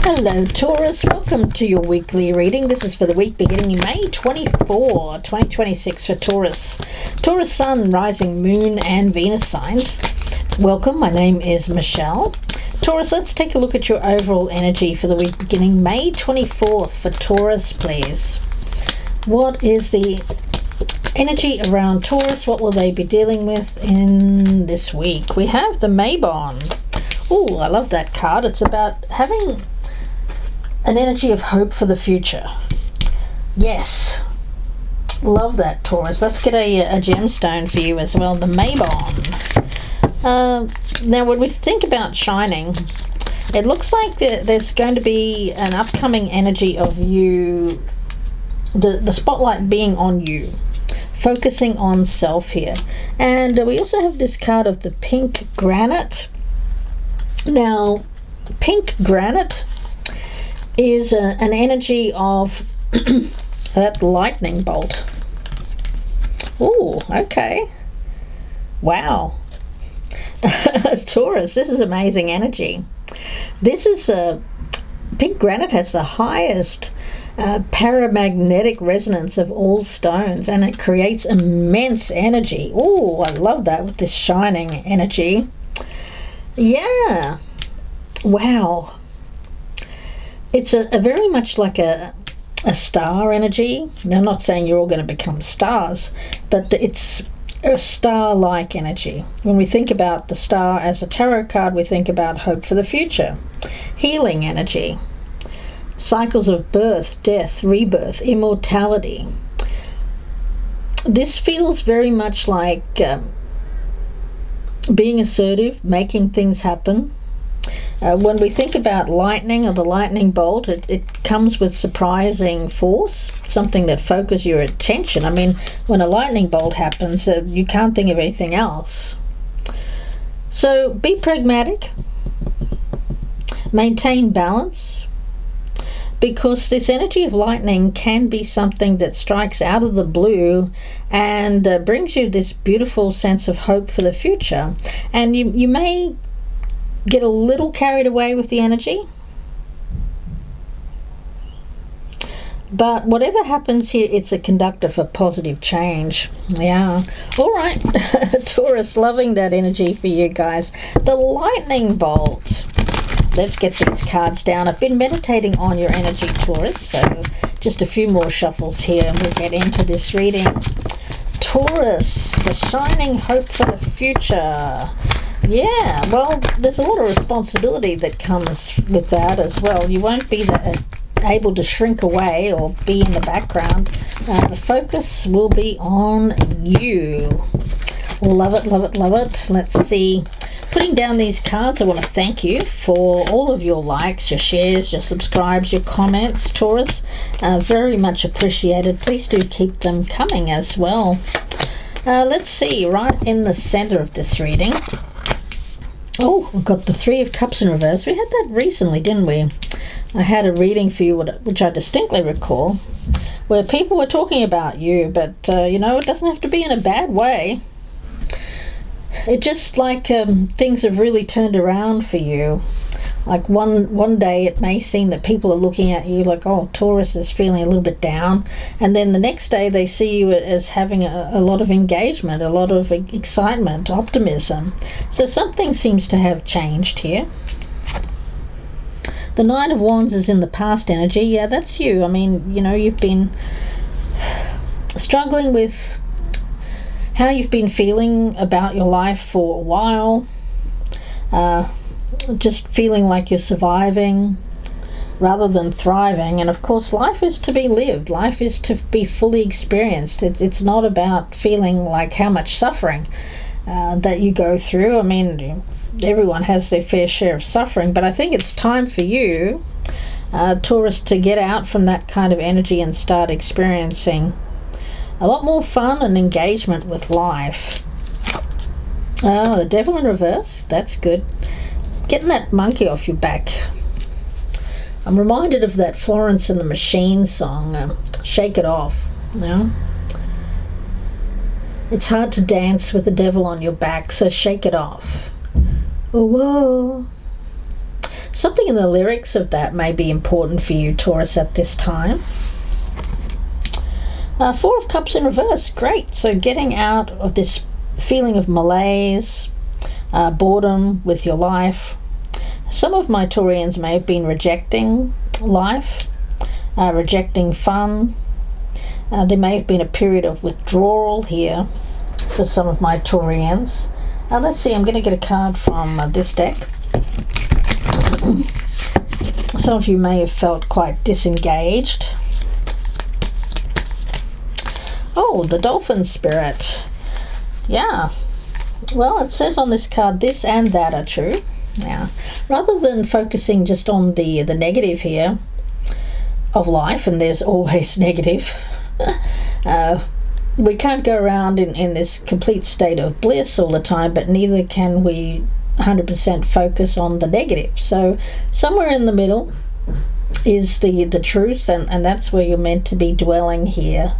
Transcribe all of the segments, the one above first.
Hello Taurus, welcome to your weekly reading. This is for the week beginning May 24, 2026 for Taurus. Taurus Sun, Rising Moon and Venus signs. Welcome, my name is Michelle. Taurus, let's take a look at your overall energy for the week beginning May 24th for Taurus, please. What is the energy around Taurus? What will they be dealing with in this week? We have the Maybon. Oh, I love that card. It's about having an energy of hope for the future. Yes, love that, Taurus. Let's get a gemstone for you as well, the Maybon. Now when we think about shining, it looks like there's going to be an upcoming energy of you, the spotlight being on you, focusing on self here. And we also have this card of the pink granite. Now pink granite is an energy of that lightning bolt. Oh, okay. Wow. Taurus, this is amazing energy. This is pink granite has the highest paramagnetic resonance of all stones, and it creates immense energy. Oh, I love that with this shining energy. Yeah. Wow. It's a very much like a star energy. Now, I'm not saying you're all going to become stars, but it's a star-like energy. When we think about the star as a tarot card, we think about hope for the future, healing energy, cycles of birth, death, rebirth, immortality. This feels very much like being assertive, making things happen. When we think about lightning or the lightning bolt, it comes with surprising force, something that focuses your attention. I mean, when a lightning bolt happens, you can't think of anything else. So be pragmatic, maintain balance, because this energy of lightning can be something that strikes out of the blue and brings you this beautiful sense of hope for the future. And you may get a little carried away with the energy, but whatever happens here, it's a conductor for positive change. Yeah. All right. Taurus, loving that energy for you guys. The lightning bolt. Let's get these cards down. I've been meditating on your energy, Taurus, so just a few more shuffles here and we'll get into this reading. Taurus, the shining hope for the future. Yeah, well, there's a lot of responsibility that comes with that as well. You won't be able to shrink away or be in the background. The focus will be on you. Love it, love it, love it. Let's see. Putting down these cards, I want to thank you for all of your likes, your shares, your subscribes, your comments, Taurus. Very much appreciated. Please do keep them coming as well. Let's see, right in the center of this reading. Oh, we've got the Three of Cups in reverse. We had that recently, didn't we? I had a reading for you, which I distinctly recall, where people were talking about you, but, you know, it doesn't have to be in a bad way. It just like things have really turned around for you. Like one day it may seem that people are looking at you like, oh, Taurus is feeling a little bit down. And then the next day they see you as having a lot of engagement, a lot of excitement, optimism. So something seems to have changed here. The Nine of Wands is in the past energy. Yeah, that's you. I mean, you know, you've been struggling with how you've been feeling about your life for a while. Just feeling like you're surviving rather than thriving. And of course, life is to be lived. Life is to be fully experienced. It's not about feeling like how much suffering that you go through. I mean, everyone has their fair share of suffering, but I think it's time for you, Taurus, to get out from that kind of energy and start experiencing a lot more fun and engagement with life. The Devil in reverse, that's good. Getting that monkey off your back. I'm reminded of that Florence and the Machine song, Shake It Off. You know? It's hard to dance with the devil on your back, so shake it off. Oh, whoa. Something in the lyrics of that may be important for you, Taurus, at this time. Four of Cups in reverse, great. So getting out of this feeling of malaise, boredom with your life. Some of my Taurians may have been rejecting life, rejecting fun. There may have been a period of withdrawal here for some of my Taurians. Let's see, I'm going to get a card from this deck. Some of you may have felt quite disengaged. Oh, the Dolphin Spirit. Yeah. Well, it says on this card, this and that are true. Yeah. Rather than focusing just on the negative here of life, and there's always negative, we can't go around in this complete state of bliss all the time, but neither can we 100% focus on the negative. So somewhere in the middle is the truth, and that's where you're meant to be dwelling here,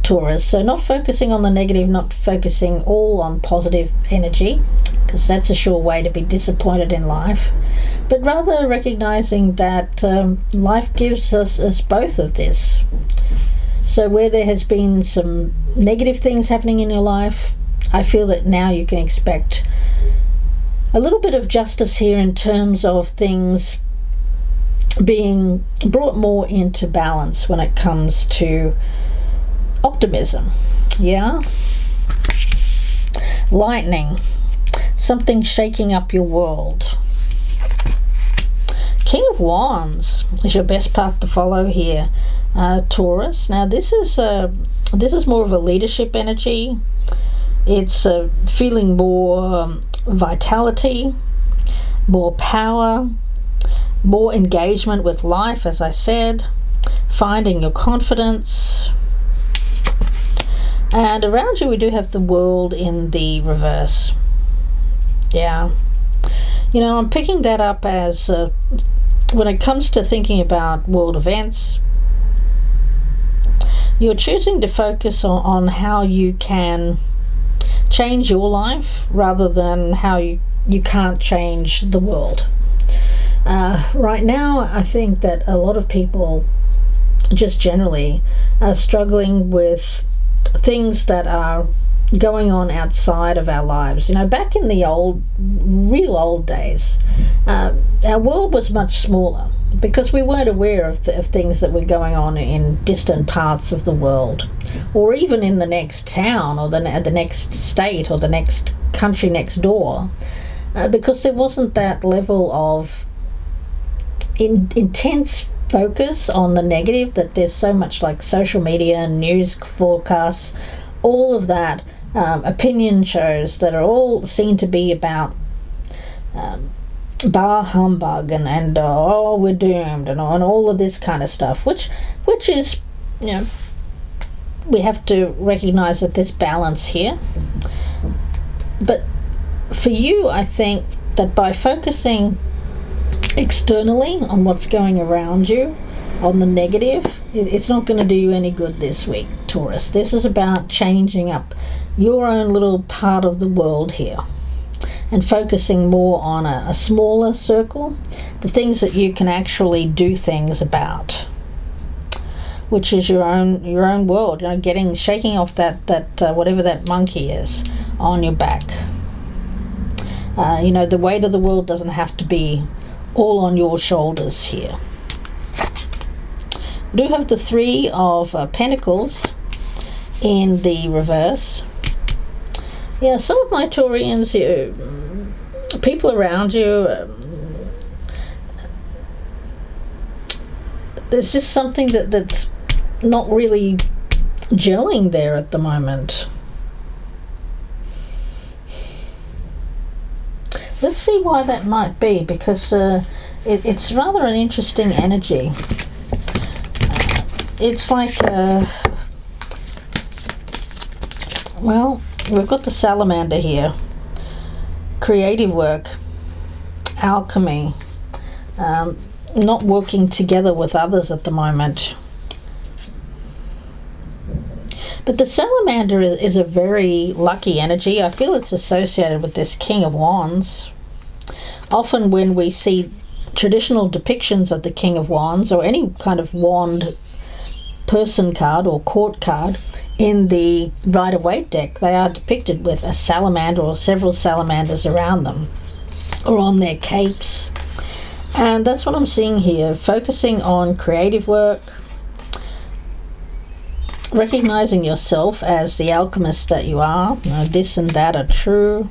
Taurus. So not focusing on the negative, not focusing all on positive energy, because that's a sure way to be disappointed in life, but rather recognizing that life gives us both of this. So where there has been some negative things happening in your life, I feel that now you can expect a little bit of justice here in terms of things being brought more into balance when it comes to optimism. Yeah. Lightning. Something shaking up your world. King of Wands is your best path to follow here, Taurus. Now this is more of a leadership energy. It's feeling more vitality, more power, more engagement with life, as I said, finding your confidence. And around you we do have the World in the reverse. Yeah. You know, I'm picking that up as when it comes to thinking about world events, you're choosing to focus on how you can change your life rather than how you can't change the world. Right now, I think that a lot of people just generally are struggling with things that are going on outside of our lives. You know, back in the real old days, our world was much smaller because we weren't aware of things that were going on in distant parts of the world, or even in the next town, or the next state, or the next country next door, because there wasn't that level of intense focus on the negative that there's so much, like social media and news forecasts, all of that, opinion shows that are all seen to be about bar humbug and oh, we're doomed and all of this kind of stuff, which is, you know, we have to recognize that there's balance here. But for you, I think that by focusing externally on what's going around you, on the negative, it's not going to do you any good this week, Taurus. This is about changing up your own little part of the world here and focusing more on a smaller circle, the things that you can actually do things about, which is your own world. You know, shaking off that whatever that monkey is on your back. You know, the weight of the world doesn't have to be all on your shoulders here. We do have the Three of Pentacles in the reverse. Yeah, some of my Taurians, people around you, there's just something that's not really gelling there at the moment. Let's see why that might be, because it's rather an interesting energy. It's like, well, we've got the salamander here. Creative work, alchemy, not working together with others at the moment. But the salamander is a very lucky energy. I feel it's associated with this King of Wands. Often when we see traditional depictions of the King of Wands, or any kind of wand person card or court card in the Rider-Waite deck, they are depicted with a salamander or several salamanders around them or on their capes. And that's what I'm seeing here, focusing on creative work, recognizing yourself as the alchemist that you are. You know, this and that are true.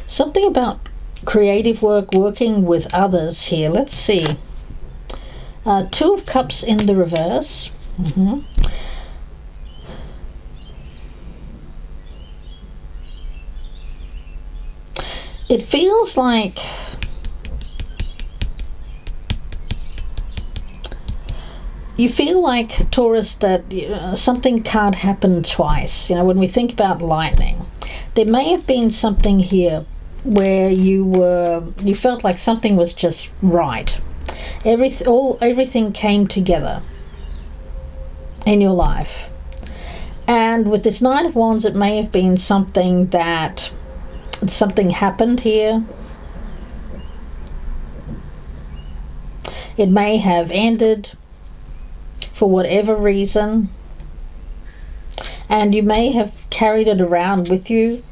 Something about creative work, working with others here. Let's see. Two of Cups in the reverse. It feels like you feel like, Taurus, that something can't happen twice. You know, when we think about lightning, there may have been something here where you felt like something was just right. Everything came together in your life. And with this Nine of Wands, it may have been something happened here. It may have ended for whatever reason, and you may have carried it around with you,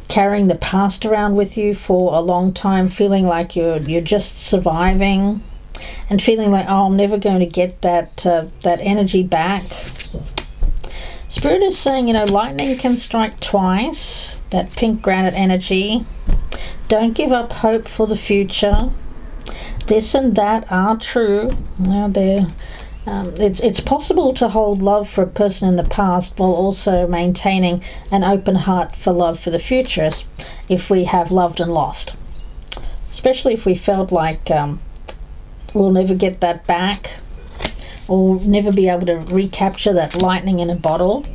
carrying the past around with you for a long time, feeling like you're just surviving, and feeling like, oh, I'm never going to get that energy back. Spirit is saying, you know, lightning can strike twice. That pink granite energy. Don't give up hope for the future. This and that are true. You know, it's possible to hold love for a person in the past while also maintaining an open heart for love for the future, if we have loved and lost. Especially if we felt like we'll never get that back, or never be able to recapture that lightning in a bottle.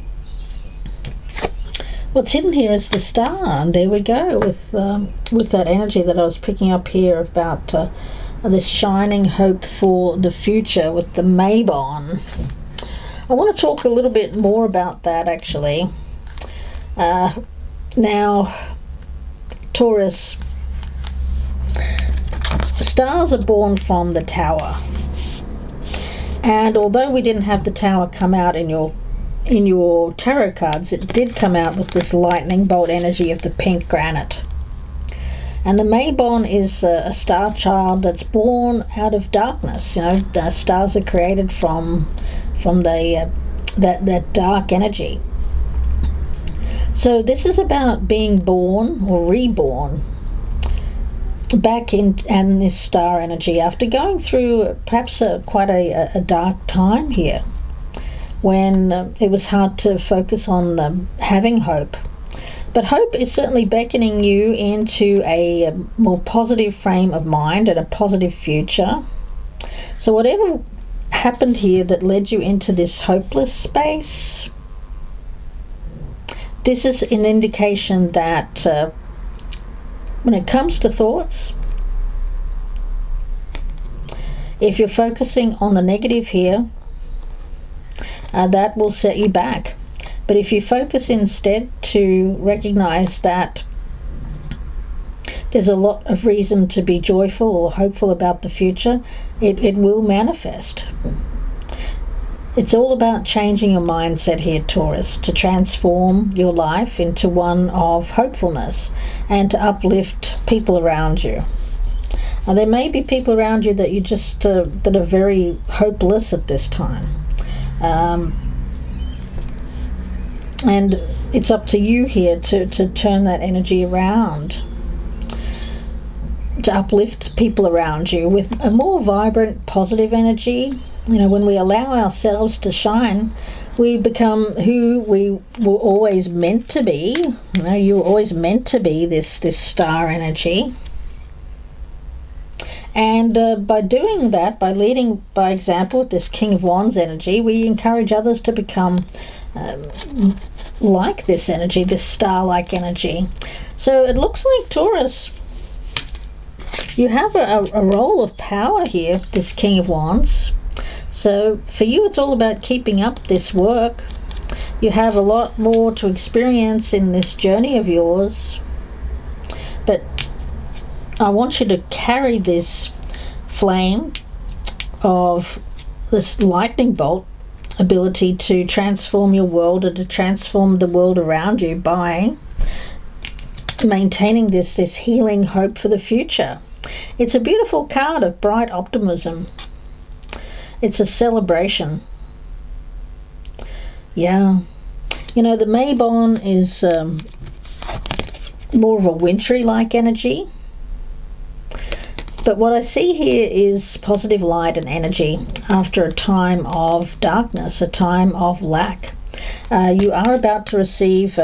What's hidden here is the Star, and there we go with that energy that I was picking up here about this shining hope for the future with the Mabon. I want to talk a little bit more about that, actually. Now, Taurus, stars are born from the Tower, and although we didn't have the Tower come out in your tarot cards, it did come out with this lightning bolt energy of the pink granite. And the Mabon is a star child that's born out of darkness. You know, the stars are created from that dark energy. So this is about being born or reborn back in this star energy after going through perhaps quite a dark time here, when it was hard to focus on having hope. But hope is certainly beckoning you into a more positive frame of mind and a positive future. So whatever happened here that led you into this hopeless space, this is an indication that when it comes to thoughts, if you're focusing on the negative here, that will set you back. But if you focus instead to recognize that there's a lot of reason to be joyful or hopeful about the future, it will manifest. It's all about changing your mindset here, Taurus, to transform your life into one of hopefulness and to uplift people around you. Now, there may be people around you that you just that are very hopeless at this time. And it's up to you here to turn that energy around, to uplift people around you with a more vibrant, positive energy. You know, when we allow ourselves to shine, we become who we were always meant to be. You know, you were always meant to be this star energy. And by doing that, by leading by example with this King of Wands energy, we encourage others to become like this energy, this star-like energy. So it looks like, Taurus, you have a role of power here, this King of Wands. So for you, it's all about keeping up this work, You have a lot more to experience in this journey of yours, but I want you to carry this flame of this lightning bolt ability to transform your world and to transform the world around you by maintaining this healing hope for the future. It's a beautiful card of bright optimism. It's a celebration. Yeah. You know, the Mabon is more of a wintry-like energy. But what I see here is positive light and energy after a time of darkness, a time of lack. You are about to receive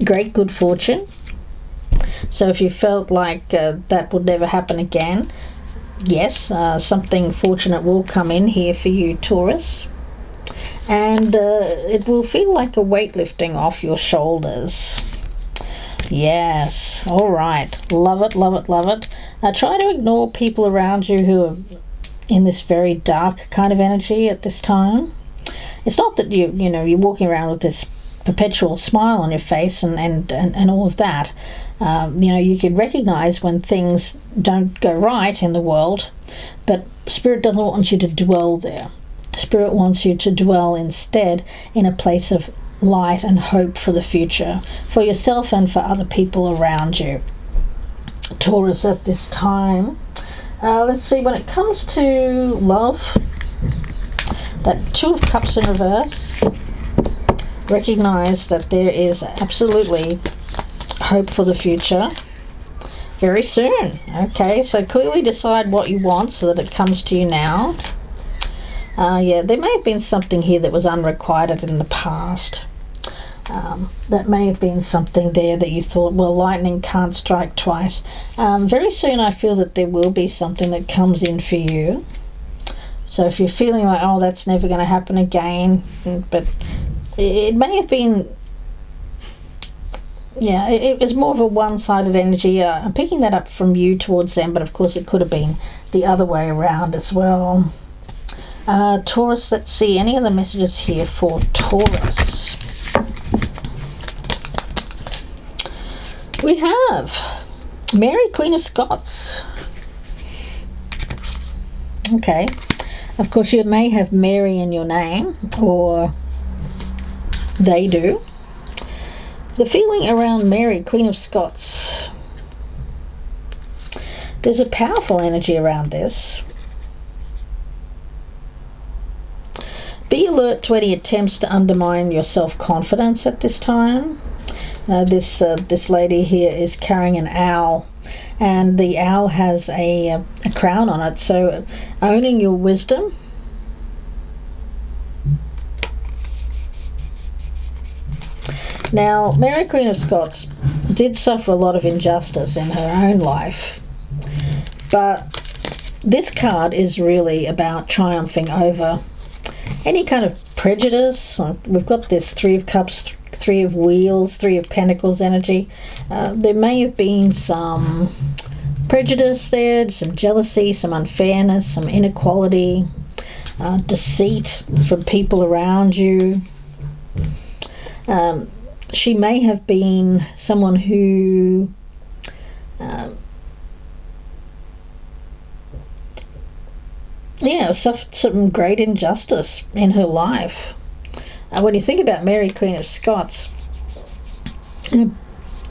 great good fortune. So if you felt like that would never happen again, yes, something fortunate will come in here for you, Taurus. And it will feel like a weight lifting off your shoulders. Yes, all right. Love it, love it, love it. Try to ignore people around you who are in this very dark kind of energy at this time. It's not that you're walking around with this perpetual smile on your face and all of that. You can recognize when things don't go right in the world, but Spirit doesn't want you to dwell there. Spirit wants you to dwell instead in a place of light and hope for the future, for yourself and for other people around you, Taurus, at this time. Let's see, when it comes to love, that Two of Cups in reverse, recognize that there is absolutely hope for the future very soon. Okay, so clearly decide what you want so that it comes to you now. There may have been something here that was unrequited in the past. That may have been something there that you thought, well, lightning can't strike twice. Very soon I feel that there will be something that comes in for you. So if you're feeling like, oh, that's never going to happen again, but it may have been, it was more of a one-sided energy. I'm picking that up from you towards them, but of course it could have been the other way around as well. Taurus, let's see, any other messages here for Taurus? We have Mary, Queen of Scots. Okay. Of course, you may have Mary in your name, or they do. The feeling around Mary, Queen of Scots, there's a powerful energy around this. Be alert to any attempts to undermine your self-confidence at this time. This lady here is carrying an owl, and the owl has a crown on it, so owning your wisdom. Now, Mary, Queen of Scots did suffer a lot of injustice in her own life, but this card is really about triumphing over any kind of prejudice. We've got this Three of Cups, Three of Wheels, Three of Pentacles energy. There may have been some prejudice there, some jealousy, some unfairness, some inequality, deceit from people around you. She may have been someone who suffered some great injustice in her life. When you think about Mary, Queen of Scots,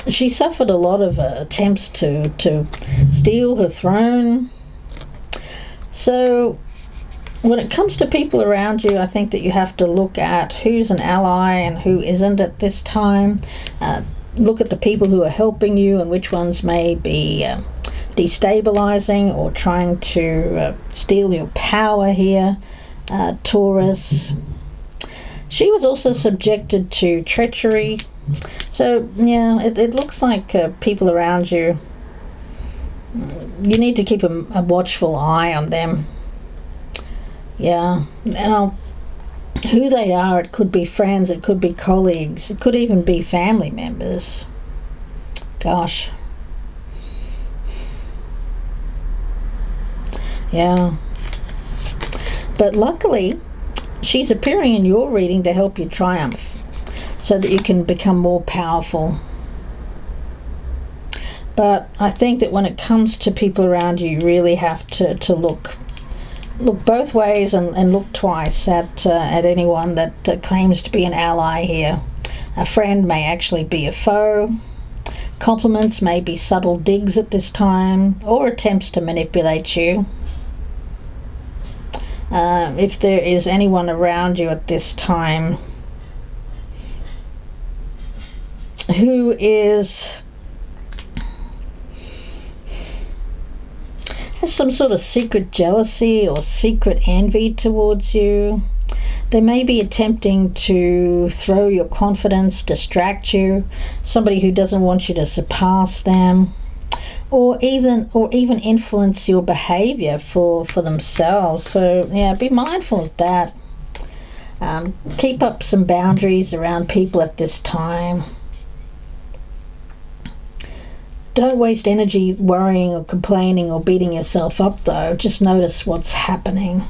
she suffered a lot of attempts to steal her throne. So when it comes to people around you, I think that you have to look at who's an ally and who isn't at this time. Look at the people who are helping you and which ones may be destabilizing or trying to steal your power here, Taurus. She was also subjected to treachery. So, it looks like people around you, you need to keep a watchful eye on them. Yeah. Now, who they are, it could be friends, it could be colleagues, it could even be family members. Gosh. Yeah. But luckily, she's appearing in your reading to help you triumph. so that you can become more powerful. But I think that when it comes to people around you, you really have to look both ways and look twice at anyone that claims to be an ally here. A friend may actually be a foe. Compliments may be subtle digs at this time, or attempts to manipulate you. If there is anyone around you at this time who has some sort of secret jealousy or secret envy towards you, they may be attempting to throw your confidence, distract you, somebody who doesn't want you to surpass them, or even influence your behavior for themselves. So yeah, be mindful of that. Keep up some boundaries around people at this time. Don't waste energy worrying or complaining or beating yourself up, though. Just notice what's happening.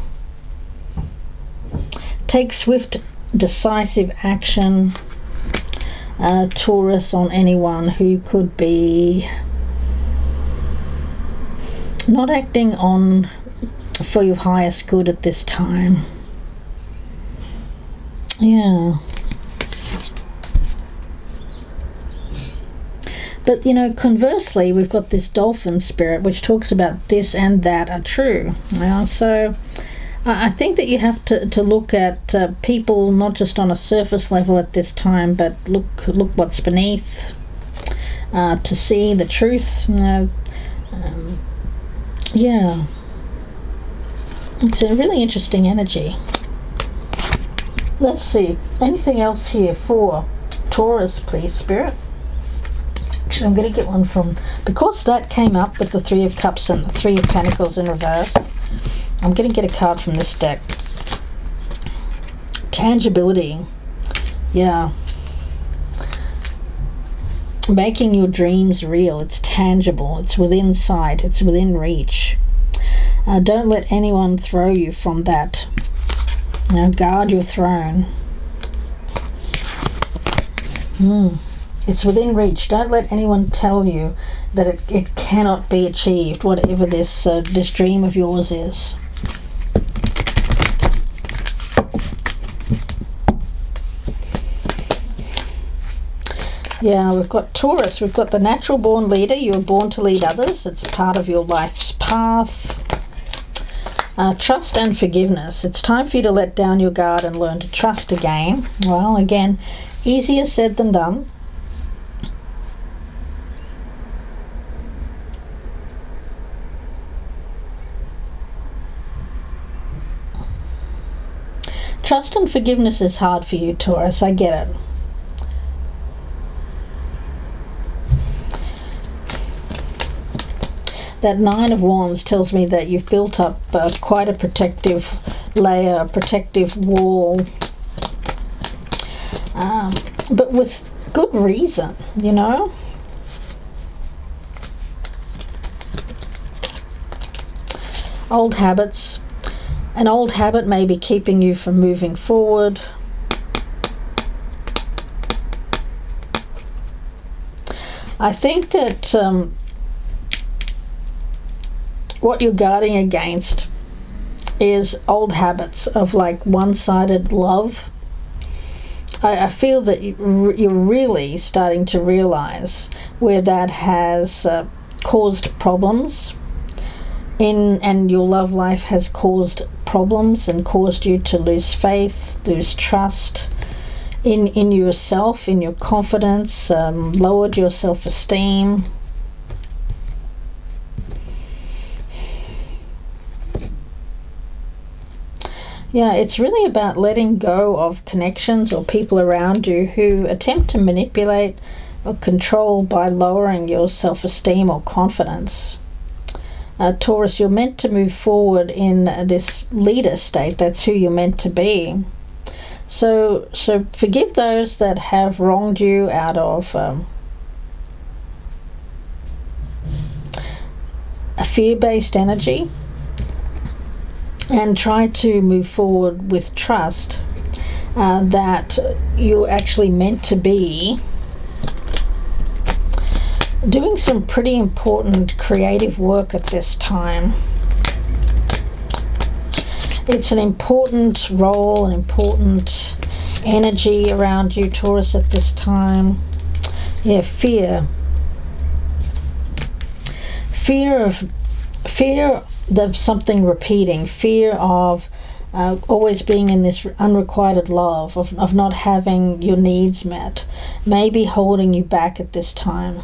Take swift, decisive action, Taurus, on anyone who could be not acting on for your highest good at this time. Yeah. But, you know, conversely, we've got this dolphin spirit, which talks about this and that are true. So I think that you have to look at people not just on a surface level at this time, but look what's beneath, to see the truth. Yeah. It's a really interesting energy. Let's see. Anything else here for Taurus, please, Spirit? Actually, I'm going to get one from... Because that came up with the Three of Cups and the Three of Pentacles in reverse, I'm going to get a card from this deck. Tangibility. Yeah. Making your dreams real. It's tangible. It's within sight. It's within reach. Don't let anyone throw you from that. Guard your throne. It's within reach. Don't let anyone tell you that it cannot be achieved, whatever this dream of yours is. Yeah, we've got Taurus. We've got the natural born leader. You were born to lead others. It's part of your life's path. Trust and forgiveness. It's time for you to let down your guard and learn to trust again. Well, again, easier said than done. Trust and forgiveness is hard for you, Taurus. I get it. That Nine of Wands tells me that you've built up quite a protective layer, a protective wall, but with good reason, you know. Old habits. An old habit may be keeping you from moving forward. I think that what you're guarding against is old habits of like one-sided love. I feel that you're really starting to realize where that has caused problems and your love life has caused problems and caused you to lose faith, lose trust in yourself, in your confidence, lowered your self-esteem. Yeah, it's really about letting go of connections or people around you who attempt to manipulate or control by lowering your self-esteem or confidence. Taurus, you're meant to move forward in this leader state. That's who you're meant to be. So forgive those that have wronged you out of a fear-based energy, and try to move forward with trust that you're actually meant to be doing some pretty important creative work at this time. It's an important role, an important energy around you, Taurus, at this time. Yeah, fear. Fear of something repeating. Fear of always being in this unrequited love, of not having your needs met, maybe holding you back at this time.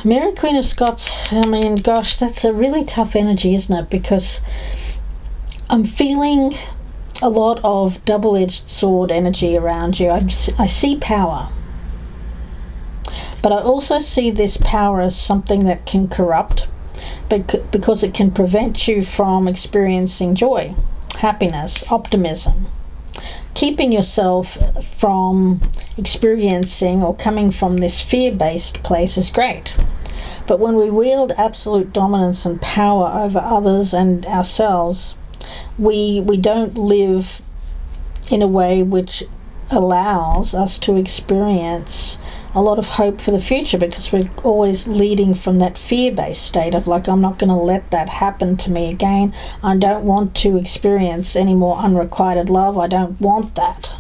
Mary Queen of Scots, I mean, gosh, that's a really tough energy, isn't it? Because I'm feeling a lot of double-edged sword energy around you. I see power. But I also see this power as something that can corrupt, because it can prevent you from experiencing joy, happiness, optimism. Keeping yourself from experiencing or coming from this fear-based place is great. But when we wield absolute dominance and power over others and ourselves, we don't live in a way which allows us to experience a lot of hope for the future, because we're always leading from that fear-based state of like, I'm not going to let that happen to me again. I don't want to experience any more unrequited love. I don't want that.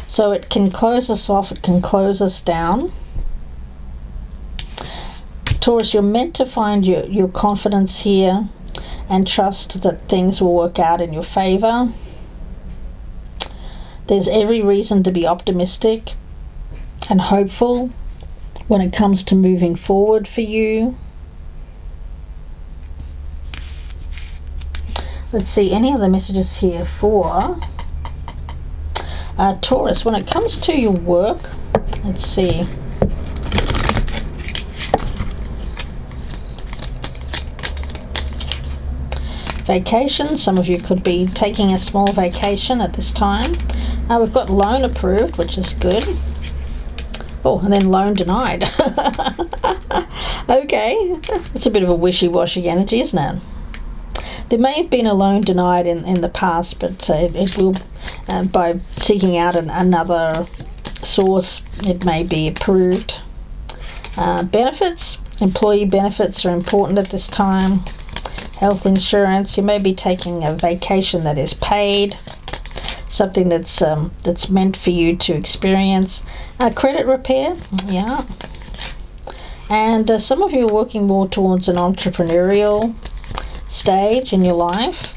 So it can close us off. It can close us down. Taurus, you're meant to find your confidence here and trust that things will work out in your favor. There's every reason to be optimistic and hopeful when it comes to moving forward for you. Let's see, any other messages here for Taurus when it comes to your work? Let's see. Vacation. Some of you could be taking a small vacation at this time. We've got loan approved, which is good. Oh, and then loan denied. Okay, it's a bit of a wishy-washy energy, isn't it? There may have been a loan denied in the past, but it will, by seeking out another source, it may be approved. Benefits. Employee benefits are important at this time. Health insurance. You may be taking a vacation that is paid. Something that's meant for you to experience. Credit repair, yeah. And some of you are working more towards an entrepreneurial stage in your life.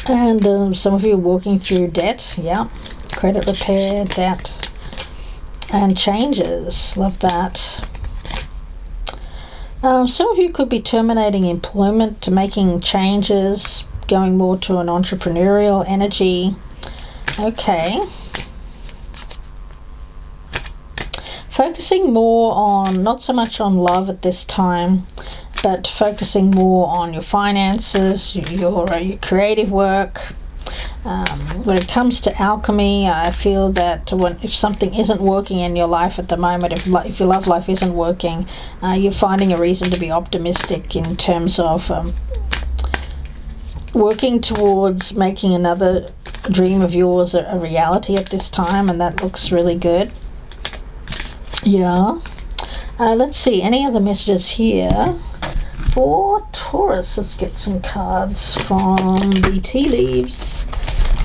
And some of you are working through debt, yeah. Credit repair, debt, and changes. Love that. Some of you could be terminating employment, making changes, going more to an entrepreneurial energy. Okay. Focusing more on, not so much on love at this time, but focusing more on your finances, your creative work. When it comes to alchemy, I feel that if something isn't working in your life at the moment, if your love life isn't working, you're finding a reason to be optimistic in terms of working towards making another dream of yours a reality at this time, and that looks really good. Yeah. Let's see, any other messages here for Taurus? Let's get some cards from the tea leaves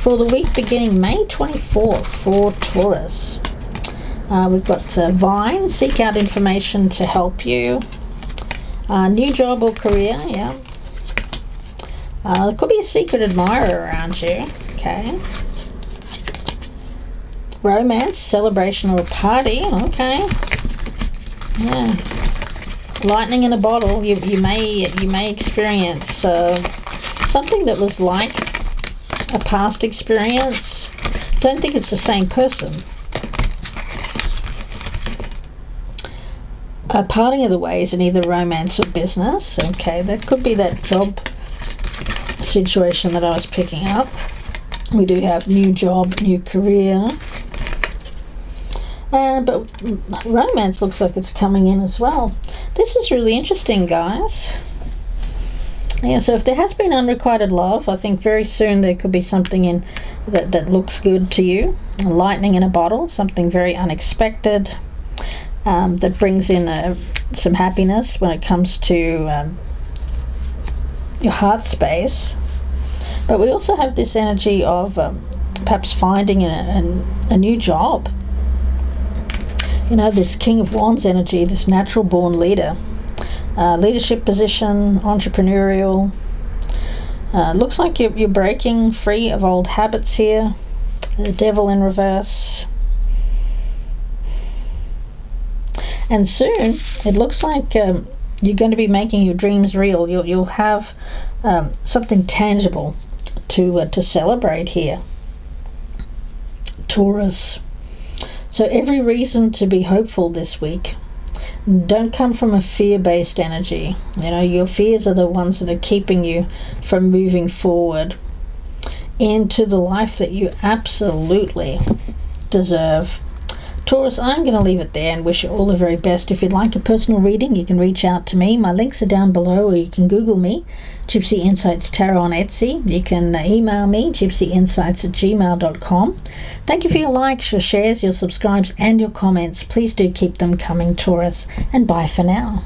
for the week beginning May 24th for Taurus. We've got Vine, seek out information to help you. New job or career, yeah. There could be a secret admirer around you, okay. Romance, celebration or a party, okay. Yeah. Lightning in a bottle. You may experience something that was like a past experience. Don't think it's the same person. Parting of the ways in either romance or business. Okay, that could be that job situation that I was picking up. We do have new job, new career. But romance looks like it's coming in as well. This is really interesting, guys. Yeah, so if there has been unrequited love, I think very soon there could be something in that looks good to you. Lightning in a bottle, something very unexpected, that brings in some happiness when it comes to your heart space. But we also have this energy of perhaps finding a new job. You know, this King of Wands energy, this natural born leader. Leadership position, entrepreneurial. Looks like you're breaking free of old habits here. The Devil in reverse. And soon, it looks like you're going to be making your dreams real. You'll have something tangible to celebrate here. Taurus. So every reason to be hopeful this week. Don't come from a fear-based energy. You know, your fears are the ones that are keeping you from moving forward into the life that you absolutely deserve. Taurus, I'm going to leave it there and wish you all the very best. If you'd like a personal reading, you can reach out to me. My links are down below, or you can Google me, Gypsy Insights Tarot on Etsy. You can email me, gypsyinsights@gmail.com. Thank you for your likes, your shares, your subscribes, and your comments. Please do keep them coming, Taurus, and bye for now.